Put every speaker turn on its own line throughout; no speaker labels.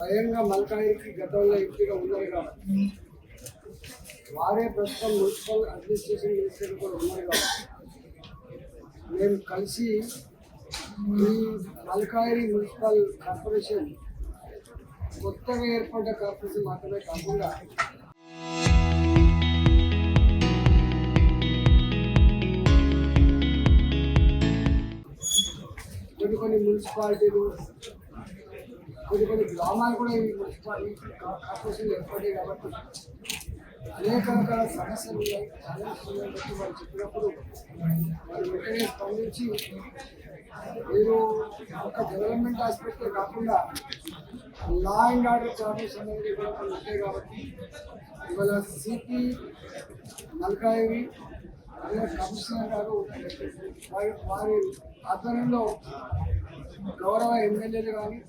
స్వయంగా మల్కాయికి గతంలో ఎంపీగా ఉన్నారు కాబట్టి వారే ప్రస్తుతం మున్సిపల్ అడ్మినిస్ట్రేషన్ మినిస్టర్ కూడా ఉన్నారు కాబట్టి మేము కలిసి ఈ మల్కాయి మున్సిపల్ కార్పొరేషన్ కొత్తగా ఏర్పడ్డ కార్పొరేషన్ మాత్రమే కాకుండా కొన్ని మున్సిపాలిటీలు కొన్ని గ్రామాలు కూడా ఈ మున్సిపాలిటీ కార్పొరేషన్ ఏర్పడ్డాయి కాబట్టి అనేక రకాల సమస్యలు ఉన్నాయి, ఛాలెంజెస్ ఉన్నాయని బట్టి వాళ్ళు చెప్పినప్పుడు వాళ్ళు వెంటనే స్పందించి మీరు ఒక డెవలప్మెంట్ ఆస్పెక్టే కాకుండా లా అండ్ ఆర్డర్ చార్జెస్ అనేది కూడా కొన్ని ఉంటాయి కాబట్టి ఇవాళ సిపి మల్కాయి అదే కమిషనర్ గారు వారి ఆధ్వర్యంలో గౌరవ ఎమ్మెల్యేలు కానీ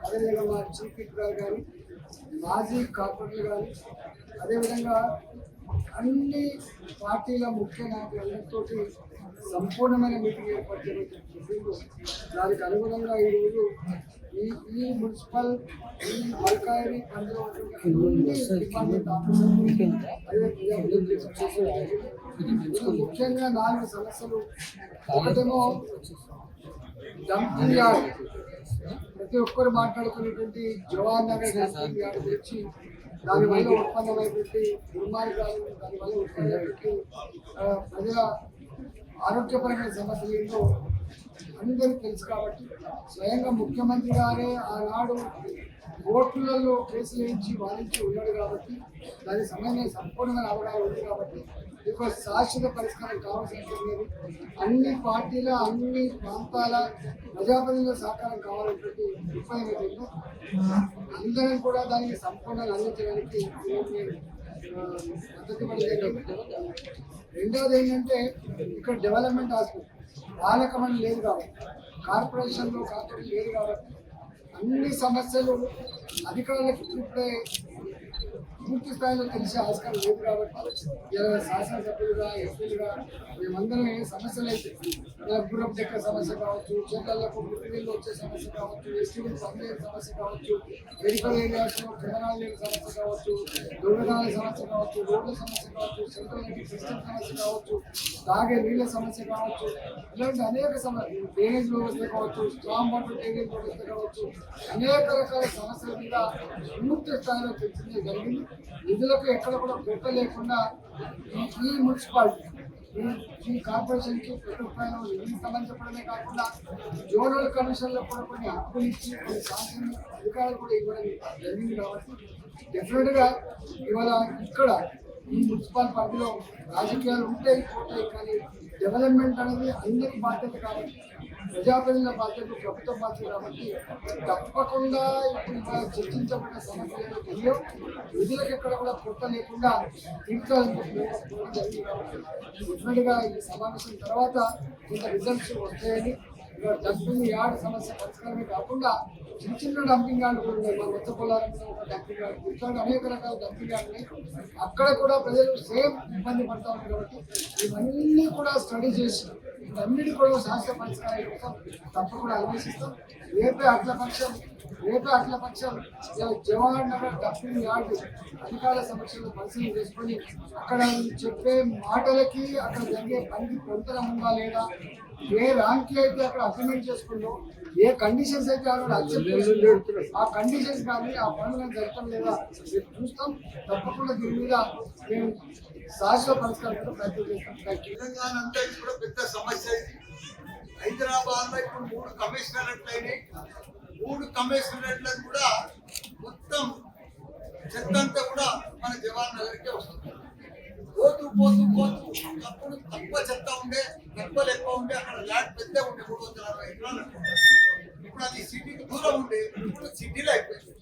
అదేవిధంగా మా చీఫ్ విప్ గారు కానీ మాజీ కార్పొరేటర్లు కానీ అదేవిధంగా అన్ని పార్టీల ముఖ్య నాయకులందరితో సంపూర్ణమైన మీటింగ్ ఏర్పాటు చేయడం. దానికి అనుగుణంగా ఈరోజు ఈ మున్సిపల్ ఈ మల్కాయి పరిధిలో డిపార్ట్మెంట్ ముఖ్యంగా 4 సమస్యలు. ఒకటేమో డంపింగ్ యార్డ్, ప్రతి ఒక్కరు మాట్లాడుకునేటువంటి జవహర్ నగర్ డంపింగ్ యార్డ్ గురించి, దానివల్ల ఉత్పన్నమైనటువంటి దుర్మార్గాలు, దానివల్ల ఉత్పన్నమైనటువంటి ప్రజల ఆరోగ్యపరమైన సమస్యలు ఏంటో అందరికీ తెలుసు కాబట్టి స్వయంగా ముఖ్యమంత్రి గారే ఆనాడు కోర్టులలో కేసులు వేయించి వాదించి ఉన్నాడు కాబట్టి దాని సమయంలో సంపూర్ణమైన అవగాహన ఉంది కాబట్టి ఇక శాశ్వత పరిష్కారం కావాల్సిన అవసరం లేదు. అన్ని పార్టీల అన్ని ప్రాంతాల ప్రజాప్రతినిధుల సహకారం కావాలనేటువంటి అభిప్రాయం ఏదైతే అందరం కూడా దానికి సంపూర్ణంగా అందించడానికి పద్ధతి పడింది. రెండవది ఏంటంటే ఇక్కడ డెవలప్మెంట్ హాస్పిటల్ పాలకమని లేదు కాబట్టి, కార్పొరేషన్లో కార్పొరేషన్ లేదు కాబట్టి అన్ని సమస్యలు అధికారులకు ఇప్పుడే పూర్తి స్థాయిలో తెలిసే ఆస్కారం లేదు కాబట్టి ఇలా శాసనసభ్యులుగా ఎంపీలుగా మేమందరం ఏ సమస్యలు అయితే గుర్రపు డెక్క సమస్య కావచ్చు, చెట్లకు నీళ్ళు వచ్చే సమస్య కావచ్చు, ఎస్టీలు పనిచేసే సమస్య కావచ్చు, మెడికల్ ఏరియాస్లో కెమెరాలు లేని సమస్య కావచ్చు, దొంగతనాల సమస్య కావచ్చు, రోడ్ల సమస్య కావచ్చు, సెంట్రల్ లైటింగ్ సిస్టమ్ సమస్య కావచ్చు, తాగే నీళ్ళ సమస్య కావచ్చు, ఇలాంటి అనేక సమస్యలు, డ్రైనేజ్ వ్యవస్థ కావచ్చు, స్ట్రాంగ్ వాటర్ డ్రైనేజ్ వ్యవస్థ కావచ్చు, అనేక రకాల సమస్యల మీద పూర్తి స్థాయిలో చర్చించడం జరిగింది. నిధులకు ఎక్కడ కూడా కొరత లేకుండా ఈ మున్సిపాలిటీ ఈ కార్పొరేషన్కి ప్రతి రూపాయలు నిధులు సంబంధించడమే కాకుండా జోనల్ కమిషన్లో కూడా కొన్ని హక్కులు ఇచ్చి కొన్ని శాసన అధికారులు కూడా ఇవ్వడం జరిగింది కాబట్టి డెఫినెట్గా ఇవాళ ఇక్కడ ఈ మున్సిపల్ పరిధిలో రాజకీయాలు ఉంటాయి పోతాయి, కానీ డెవలప్మెంట్ అనేది అందరి బాధ్యత కాబట్టి, ప్రజాప్రతినిధుల బాధ్యత, ప్రభుత్వ బాధ్యత కాబట్టి తప్పకుండా ఇప్పుడు చర్చించబడిన సమస్యలు తెలియవు. నిధులకు ఎక్కడ కూడా కొత్త లేకుండా జరిగింది కాబట్టి డెఫినెట్గా ఈ సమావేశం తర్వాత కొంత రిజల్ట్స్ వస్తాయని, డంపింగ్ యార్డ్ సమస్య పరిష్కారమే కాకుండా చిన్న డంపింగ్ యార్డ్ కూడా ఉన్నాయి. మా మొత్త పొలాలంలో ఒక డంపింగ్ యార్డ్, ఇట్లాంటి అనేక రకాల డంపింగ్ యార్డ్ ఉన్నాయి. అక్కడ కూడా ప్రజలు సేమ్ ఇబ్బంది పడతా ఉంటారు కాబట్టి ఇవన్నీ కూడా స్టడీ చేసి ఇవన్నిటి కూడా శాస్త్ర పరిష్కారం కోసం తప్పకుండా అన్వేషిస్తాం. రేపే అఖిల పక్షం జవహర్ నగర్ డంపింగ్ యార్డ్ అధికారుల సమక్షంలో పరిశీలన చేసుకొని అక్కడ చెప్పే మాటలకి అక్కడ జరిగే పనికి పొంతన ఉందా లేదా, ఏ ర్యాంక్ అయితే అక్కడ అగ్రిమెంట్ చేసుకుందో, ఏ కండిషన్స్ అయితే అక్కడ అక్సెప్ట్ చేస్తుందో ఆ కండిషన్స్ కానీ ఆ పనులను జరగడం లేదా చూస్తాం. తప్పకుండా దీని మీద మేము శాశ్వత పరిష్కారం ప్రయత్నం చేస్తాం.
తెలంగాణ అంతా కూడా పెద్ద సమస్య ఇది. హైదరాబాద్ లో ఇప్పుడు 3 కమిషనరేట్లు అయినాయి. 3 కమిషనరేట్లకు కూడా మొత్తం చెత్త అంతా కూడా మన జవహర్ నగర్కే వస్తుంది. పోతూ అప్పుడు తక్కువ చెత్త ఉండే, ఎక్కువ ఉండే, అక్కడ ల్యాండ్ పెద్ద ఉండే 360 ఎకరాలు. ఇప్పుడు అది సిటీకి దూరం ఉండే, ఇప్పుడు సిటీలో అయిపోయింది.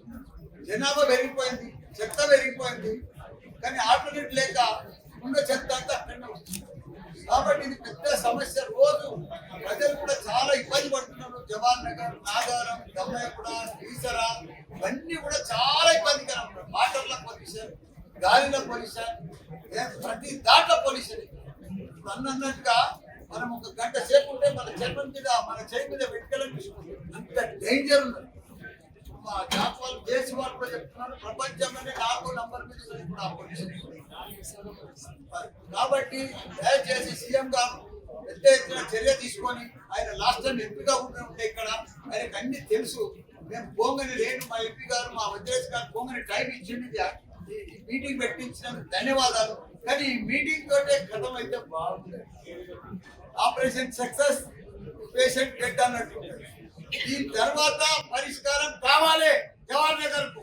జనాభా పెరిగిపోయింది, చెత్త పెరిగిపోయింది, కానీ ఆల్టర్నేట్ లేక ఉన్న చెత్త అంతా అక్కడనే వస్తుంది. కాబట్టి ఇది పెద్ద సమస్య. రోజు ప్రజలు కూడా చాలా ఇబ్బంది పడుతున్నారు. జవహర్ నగర్, నాగారం, దమ్మయ్యగూడ, ఈసరా ఇవన్నీ కూడా చాలా ఇబ్బందికరం. వాటర్ల పొల్యూషన్, గాలిలో పొల్యూషన్, ప్రతి దాంట్లో పొల్యూషన్. ఇప్పుడు అన్నట్టుగా మనం ఒక గంట సేపు ఉంటే మన చర్మం మీద, మన చేయి మీద వెంటనే అంత డేంజర్ ఉన్నది. మా జాపాలు చేసి చెప్తున్నారు, ప్రపంచంలోనే 4వ నంబర్ మీద ఉంది ఇప్పుడు ఆ పొజిషన్. కాబట్టి దయచేసి సీఎం గారు పెద్ద ఎత్తున చర్య తీసుకొని, ఆయన లాస్ట్ టైం ఎంపీగా ఉంటే ఇక్కడ ఆయనకు అన్ని తెలుసు. మేము పోంగని లేను, మా ఎంపీ గారు మా వదిలేసి గారు పోంగని టైం ఇచ్చింది, ఈ మీటింగ్ పెట్టించినందుకు ధన్యవాదాలు. కానీ ఈ మీటింగ్ తోటే కథం అయితే బాగుంది. ఆపరేషన్ సక్సెస్, పేషెంట్ డెడ్ అన్నట్టు. దీని తర్వాత పరిష్కారం కావాలి జవహర్ నగర్ కు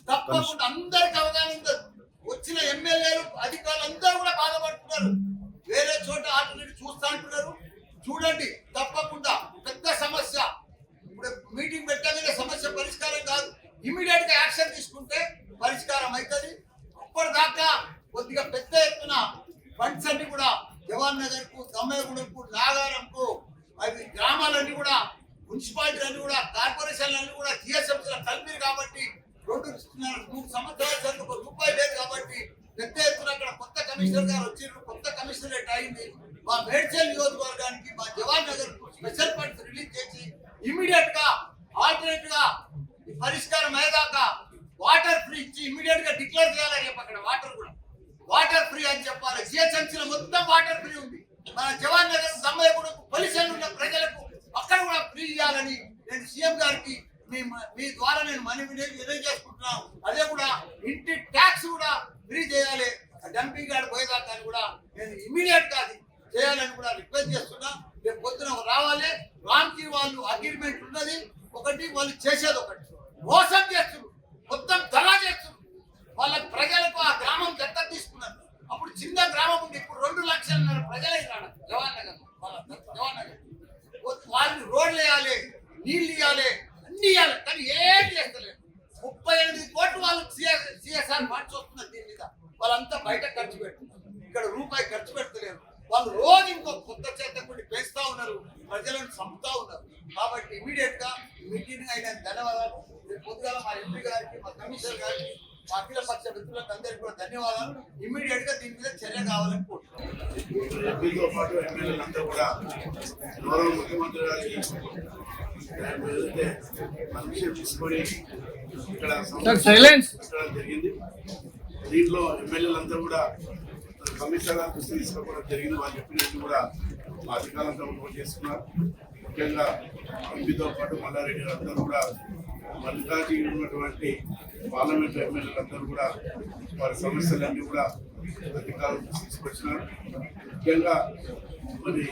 తప్పకుండా. అందరికి అవగాహన ఉంది. వచ్చిన ఎమ్మెల్యేలు అధికారులు అందరూ కూడా బాధపడుతున్నారు. వేరే చోట ఆటోని చూస్తా అంటున్నారు. చూడండి, తప్పకుండా పెద్ద సమస్య. ఇప్పుడు మీటింగ్ పెట్టగానే సమస్య పరిష్కారం కాదు, ఇమీడియట్ గా యాక్షన్ తీసుకుంటే పరిష్కారం అవుతుంది. అప్పటిదాకా కొద్దిగా పెద్ద ఎత్తున ఫండ్స్ అన్ని కూడా జవహర్ నగర్ కు, దమ్మయ్యగూడెంకు, నాగారంకు, అవి గ్రామాలన్నీ కూడా, మున్సిపాలిటీలన్నీ కూడా, కార్పొరేషన్లన్నీ కూడా జిఎస్ఎంసీల కలిపి కాబట్టి 2-3 సంవత్సరాల చదువు ₹1 లేదు కాబట్టి పెద్ద ఎత్తున అక్కడ కొత్త కమిషనర్ గారు వచ్చారు, కొత్త కమిషనరేట్ అయింది. మా మేడ్చల్ నియోజకవర్గానికి, మా జవహర్ నగర్ కు స్పెషల్ ఫండ్స్ రిలీజ్ చేసి ఇమీడియట్ గా ఆల్టర్నేట్ గా ఈ పరిష్కారం అయ్యేదాకా వాటర్ ఫ్రీ ఇచ్చి ఇమీడియట్ గా డిక్లేర్ చేయాలని చెప్పి అక్కడ వాటర్ ఫ్రీ అని చెప్పాలి. జిహెచ్ఎంసీలో మొత్తం వాటర్ ఫ్రీ ఉంది. మన జవహర్ నగర్, దమ్మయ్యగూడెం పొల్యూషన్ ఉన్న ప్రజలకు అక్కడ కూడా ఫ్రీ ఇవ్వాలని నేను సీఎం గారికి మీ ద్వారా నేను చేసుకుంటున్నాను. అదే కూడా ఇంటి ట్యాక్స్ కూడా ఫ్రీ చేయాలి. డంపింగ్ యార్డ్ పోయేదాకా కూడా నేను ఇమీడియట్ గా అది చేయాలని కూడా రిక్వెస్ట్ చేస్తున్నా. రేపు పొద్దున రావాలి. రామ్కి వాళ్ళు అగ్రిమెంట్ ఉన్నది ఒకటి, వాళ్ళు చేసేది ఒకటి. మోసం చేస్తున్నారు, మొత్తం దళా చేస్తున్నారు. వాళ్ళ ప్రజలకు ఆ గ్రామం దత్తత తీసుకున్నారు. అప్పుడు చిన్న గ్రామం ఉంది, ఇప్పుడు 2 లక్షల ప్రజలు అయినాడు జవహర్ నగర్. జవహర్ నగర్ వాళ్ళు రోడ్లు వేయాలి, నీళ్లు ఇవ్వాలి, అన్ని ఇవ్వాలి, కానీ ఏం చేస్తలేదు. 38 కోట్లు వాళ్ళు సిఎస్ఆర్ ఫండ్స్ వస్తున్నారు. దీని మీద వాళ్ళంతా బయట ఖర్చు పెడుతున్నారు, ఇక్కడ రూపాయి ఖర్చు పెడతలేరు. వాళ్ళు రోజు ఇంకో కొత్త చేత కొన్ని పెంచుతా ఉన్నారు, ప్రజలను చంపుతా ఉన్నారు. కాబట్టి ఇమీడియట్ గా మీటింగ్ అయిన ధన్యవాదాలు. పొద్దుగాల మా ఎంపీ గారికి, మా కమిషనర్ గారికి, మా అఖిల పక్ష మిత్రులకు అందరికీ కూడా ధన్యవాదాలు. ఇమీడియట్ గా దీని మీద చర్య కావాలని కోరుతున్నాను.
ఎంపీతో పాటు ఎమ్మెల్యేలంతా కూడా గౌరవ ముఖ్యమంత్రి గారికి ఏదైతే పర్మిషన్ తీసుకొని ఇక్కడ జరిగింది. దీంట్లో ఎమ్మెల్యేలంతా కూడా కమిషనర్ దృష్టి తీసుకోవడం జరిగింది. వాళ్ళు చెప్పినట్టు కూడా మా అధికారులంతా ఓటు చేసుకున్నారు. ముఖ్యంగా ఎంపీతో పాటు మల్లారెడ్డి గారు కూడా మల్లికార్జున ఉన్నటువంటి పార్లమెంట్ ఎమ్మెల్యేలందరూ కూడా వారి సమస్యలన్నీ కూడా అధికారులు తీసుకొచ్చినారు. ముఖ్యంగా మరి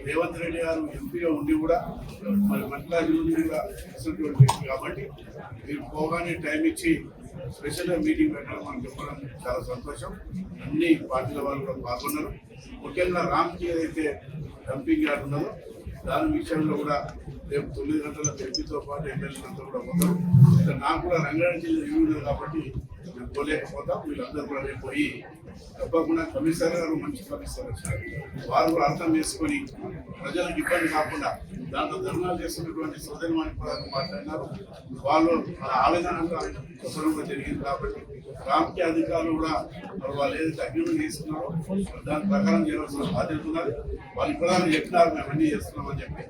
రేవంత్ రెడ్డి గారు ఎంపీగా ఉండి కూడా మరి మల్లికార్జున కూడా వచ్చినటువంటి వ్యక్తి కాబట్టి మీరు పోగానే టైం ఇచ్చి స్పెషల్గా మీటింగ్ పెట్టడం మనం చెప్పడం చాలా సంతోషం. అన్ని పార్టీల వాళ్ళు కూడా పాల్గొన్నారు. ముఖ్యంగా రామ్కి ఏదైతే డంపింగ్ యార్డ్ ఉన్నదో దాని విషయంలో కూడా రేపు 9 గంటల ఎంపీతో పాటు ఎమ్మెల్యేలంతా కూడా పోతారు. ఇక్కడ నాకు కూడా రంగారెడ్డి జిల్లా రివ్యూ ఉంది కాబట్టి మేము పోలేకపోతాం. వీళ్ళందరూ కూడా రేపు పోయి తప్పకుండా కమిషనర్ గారు మంచి కమిషనర్ వచ్చారు, వారు కూడా అర్థం చేసుకొని ప్రజలకు ఇబ్బంది కాకుండా దాంట్లో ధర్నాలు చేస్తున్నటువంటి సోదరిమాని మాట్లాడినారు. వాళ్ళు మన ఆవేదనగా చెప్పడం కూడా జరిగింది. కాబట్టి రామ్కి అధికారులు కూడా వాళ్ళు ఏదైతే అగ్రిమెంట్ తీసుకున్నారో దాని ప్రకారం చేయవలసిన బాధ్యత ఉన్నది. వాళ్ళు ఇప్పుడు చెప్పినారు మేము అన్నీ చేస్తున్నామని చెప్పి.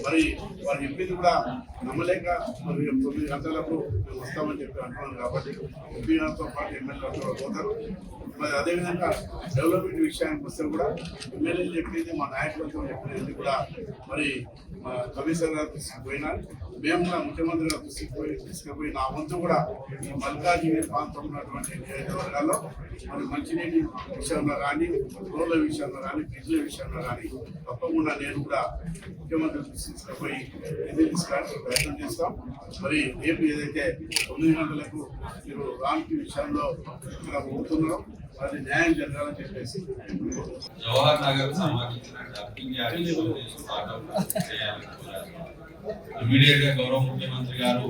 మరి వాళ్ళు చెప్పింది కూడా నమ్మలేక మరి 9 గంటలకు మేము వస్తామని చెప్పి అంటున్నాను. కాబట్టి ఎంపీ గారితో పాటు ఎమ్మెల్యేలతో కూడా పోతారు. మరి అదేవిధంగా డెవలప్మెంట్ విషయానికి వస్తే కూడా ఎమ్మెల్యేలు చెప్పింది, మా నాయకులతో చెప్పినది కూడా మరి మా కమిషనర్ గారు తీసుకుపోయినా మేము కూడా ముఖ్యమంత్రి గారు తీసుకుపోయి నా వంతు కూడా ఈ మల్లికార్జున ప్రాంతం ఉన్నటువంటి నియోజకవర్గాల్లో మరి మంచినీటి విషయంలో కానీ, రోడ్ల విషయంలో కానీ, బ్రిడ్జ్ల విషయంలో కానీ తప్పకుండా నేను కూడా ముఖ్యమంత్రి తీసుకుపోయి నిధులు తీసుకోవడానికి ప్రయత్నం చేస్తాం. మరి రేపు ఏదైతే 9 గంటలకు మీరు రామ్కి విషయంలో ఇక్కడ పోతున్నారో అది న్యాయం జరగాలని చెప్పేసి
జవహర్ నగర్ సంబంధించిన డంపింగ్ యార్డ్ ఇమీడియట్ గా గౌరవ ముఖ్యమంత్రి గారు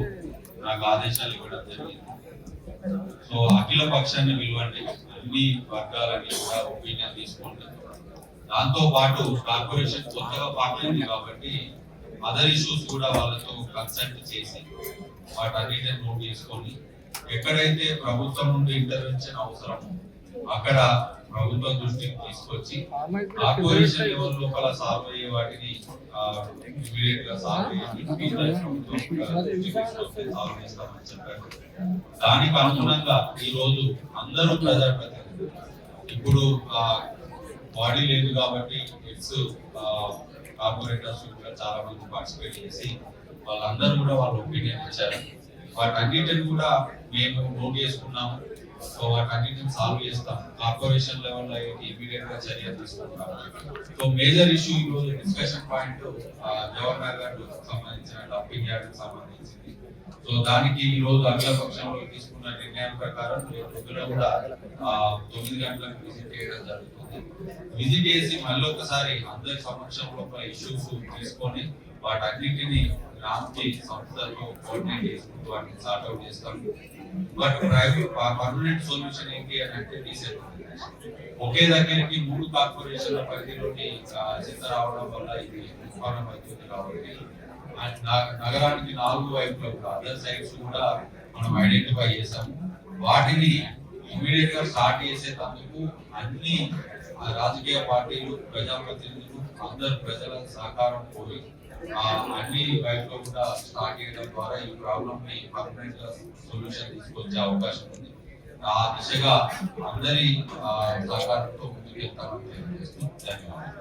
నాకు ఆదేశాలు ఇవ్వడం జరిగింది. సో అఖిల పక్షాన్ని పిలవండి, అన్ని వర్గాలని కూడా ఒపీనియన్ తీసుకోండి. దాంతో పాటు కార్పొరేషన్ కొత్తగా ఫామ్ అయింది కాబట్టి అదర్ ఇష్యూస్ కూడా వాళ్ళతో కన్సల్ట్ చేసి వాటన్నిటిని నోట్ చేసుకొని ఎక్కడైతే ప్రభుత్వం నుండి ఇంటర్వెన్షన్ అవసరమో అక్కడ ప్రభుత్వం దృష్టికి తీసుకొచ్చి కార్పొరేషన్ లెవెల్ లోపల సాల్వ్ అయ్యే వాటిని ఇమీడియట్ గా సాల్వ్ చేస్తామని చెప్పారు. దానికి అనుగుణంగా ఈ రోజు అందరూ ప్రజాప్రతినిధులు ఇప్పుడు బాడీ లేదు కాబట్టి ఇట్స్ కార్పొరేటర్స్ కూడా చాలా మంది పార్టిసిపేట్ చేసి వాళ్ళందరూ కూడా వాళ్ళ ఒపీనియన్ ఇచ్చారు. వాటన్నిటిని కూడా మేము నోట్ చేసుకున్నాము. సో వాటన్నిటిని సాల్వ్ చేస్తాం. కార్పొరేషన్ లెవెల్ అయితే ఇమీడియట్ గా చర్య తీసుకుంటాం. సో మేజర్ ఇష్యూ ఈ రోజు డిస్కషన్ పాయింట్ జవహర్ నగర్ సంబంధించిన డంపింగ్ యార్డ్ సంబంధించింది. సో దానికి ఈ రోజు అఖిల పక్షంలో తీసుకున్న నిర్ణయం ప్రకారం పొద్దున కూడా 9 గంటలకు విజిట్ చేయడం జరుగుతుంది. విజిట్ చేసి మళ్ళీ ఒకసారి అందరి సమక్షంలో ఇష్యూస్ తీసుకొని వాటన్నిటిని రామ్కి సంస్థలతో కోఆర్డినేట్ చేసుకుంటూ వాటిని సార్ట్ అవుట్ చేస్తాం. బట్ పర్మనెంట్ సొల్యూషన్ ఏంటి అని అంటే ఒకే దగ్గరికి 3 కార్పొరేషన్ల పరిధిలోని చెత్త రావడం వల్ల ఇది ఉత్పన్నం అవుతుంది కాబట్టి నగరానికి 4 వైపులో కూడా అదర్ సైడ్స్ కూడా మనం ఐడెంటిఫై చేసాము. వాటిని ఇమీడియట్ గా స్టార్ట్ చేసేందుకు అన్ని రాజకీయ పార్టీలు, ప్రజాప్రతినిధులు, అందరు ప్రజల సహకారం కోరి అన్ని వైపులో కూడా స్టార్ట్ చేయడం ద్వారా ఈ ప్రాబ్లమ్ ని పర్మనెంట్ గా సొల్యూషన్ తీసుకొచ్చే అవకాశం ఉంది. ఆ దిశగా అందరి సహకారంతో ముందుకు వెళ్తామని తెలియజేస్తూ ధన్యవాదాలు.